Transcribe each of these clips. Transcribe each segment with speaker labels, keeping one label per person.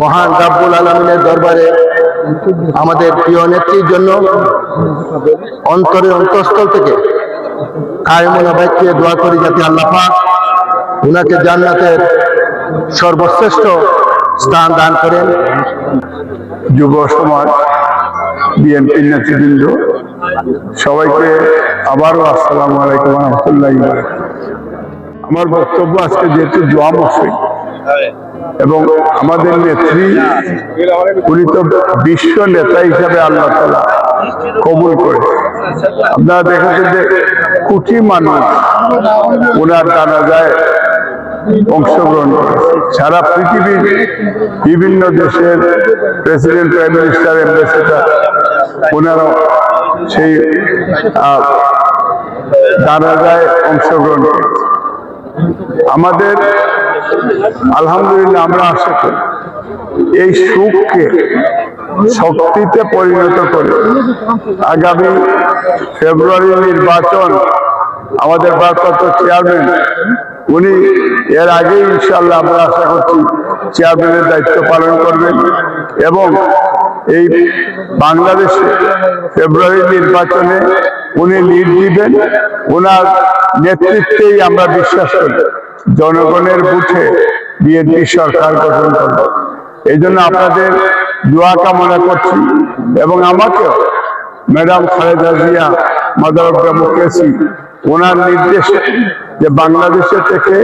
Speaker 1: মহান রাব্বুল আলামিনের দরবারে আমাদের প্রিয় নেত্রীর জন্য অন্তঃস্থল থেকে কায়মনা বাইকে দোয়া করি যাতে আল্লাহ পাক উনাকে জান্নাতের সর্বশ্রেষ্ঠ স্থান দান করেন।
Speaker 2: যুব সমাজ, বিএনপির নেতৃবৃন্দ, সবাইকে আবারও আসসালামু আলাইকুম ওয়া রাহমাতুল্লাহি ওয়া বারাকাতুহু। আমার বক্তব্য আজকে যেহেতু দোয়া মৌসুম এবং আমাদের নেত্রী উনি তো বিশ্ব নেতা হিসাবে আল্লাহ তাআলা কবুল করে। আপনারা দেখেছেন যে কোটি মানুষ ওনার জানাজায় অংশগ্রহণ করেছে। সারা পৃথিবীর বিভিন্ন দেশের প্রেসিডেন্ট, প্রাইম মিনিস্টার, অ্যাম্বাসেডার ওনারা সেই জানাজায় অংশগ্রহণ করেছে। আমাদের আলহামদুলিল্লাহ আমরা আশা করি এই সুখকে শক্তিতে পরিণত করে আগামী ফেব্রুয়ারি নির্বাচন আমাদের ভারপ্রাপ্ত চেয়ারম্যান উনি এর আগেই ইনশাআল্লাহ আমরা আশা করছি চেয়ারম্যানের দায়িত্ব পালন করবেন এবং এই বাংলাদেশে ফেব্রুয়ারি নির্বাচনে উনি লিড দিবেন। ওনার নেতৃত্বেই আমরা বিশ্বাস করি জনগণের বুথে বিএনপি সরকার গঠন করবে। এই জন্য আপনাদের দোয়া কামনা করছি এবং আমাকেও madam Khaleda Zia, mother of democracy, ওনার নির্দেশে যে বাংলাদেশে থেকে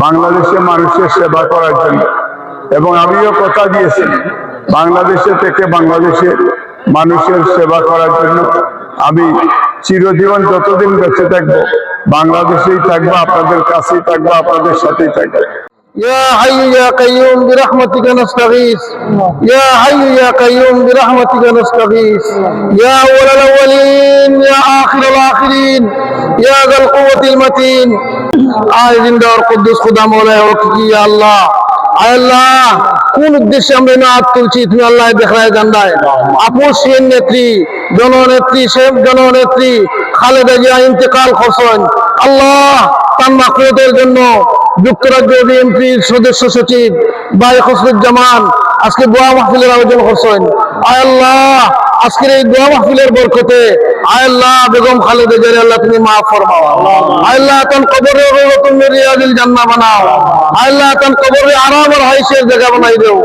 Speaker 2: বাংলাদেশে মানুষের সেবা করার জন্য, এবং আমিও কথা দিয়েছি বাংলাদেশে থেকে বাংলাদেশের মানুষের সেবা করার জন্য আমি চিরজীবন যতদিন বেঁচে থাকবো বাংলাদেশেই থাকবো, আপনাদের কাছেই থাকবো, আপনাদের সাথেই থাকবো।
Speaker 1: يا حي يا قيوم برحمتك نستغيث يا حي يا قيوم برحمتك نستغيث يا أول الأولين يا آخر الآخرين يا ذا القوة المتين عايزين دور قدس خدا مولاي وكي يا الله আল্লাহ কোন উদ্দেশ্যে আমরা নাত তুলছি তুমি আল্লাহ দেখায় জানায়। আপোষহীন নেত্রী, জননেত্রী, শেখ জননেত্রী খালেদা জিয়া ইন্তেকাল করছেন। আল্লাহ তার মাকফিরাতের জন্য যুক্তরাজ্য বিএনপির সদস্য সচিব ভাই খসরুজ্জামান আজকে দোয়া মাহফিলের আয়োজন করছেন। আয় আল্লাহ আজকের এই দোয়া মাহফিলের বরকতে আয় আল্লাহ বেগম খালেদা জিয়া আল্লাহ তুমি মাফ ফরমাও। আয় আল্লাহ তার কবরে তুমি রিয়াজুল জান্নাহ বানাও। আয় আল্লাহ তার কবরে আরাম আর হাইসের জায়গা বানাই দাও।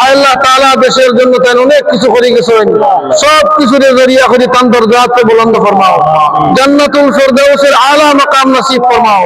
Speaker 1: আয় আল্লাহ তাআলা দেশের জন্য তাই অনেক কিছু করে গেছেন, সব কিছুর জরিয়া করে তার দরজাতে বুলন্দ ফরমাও। জান্নাতুল ফেরদাউসের আলা মাকাম নসিব ফরমাও।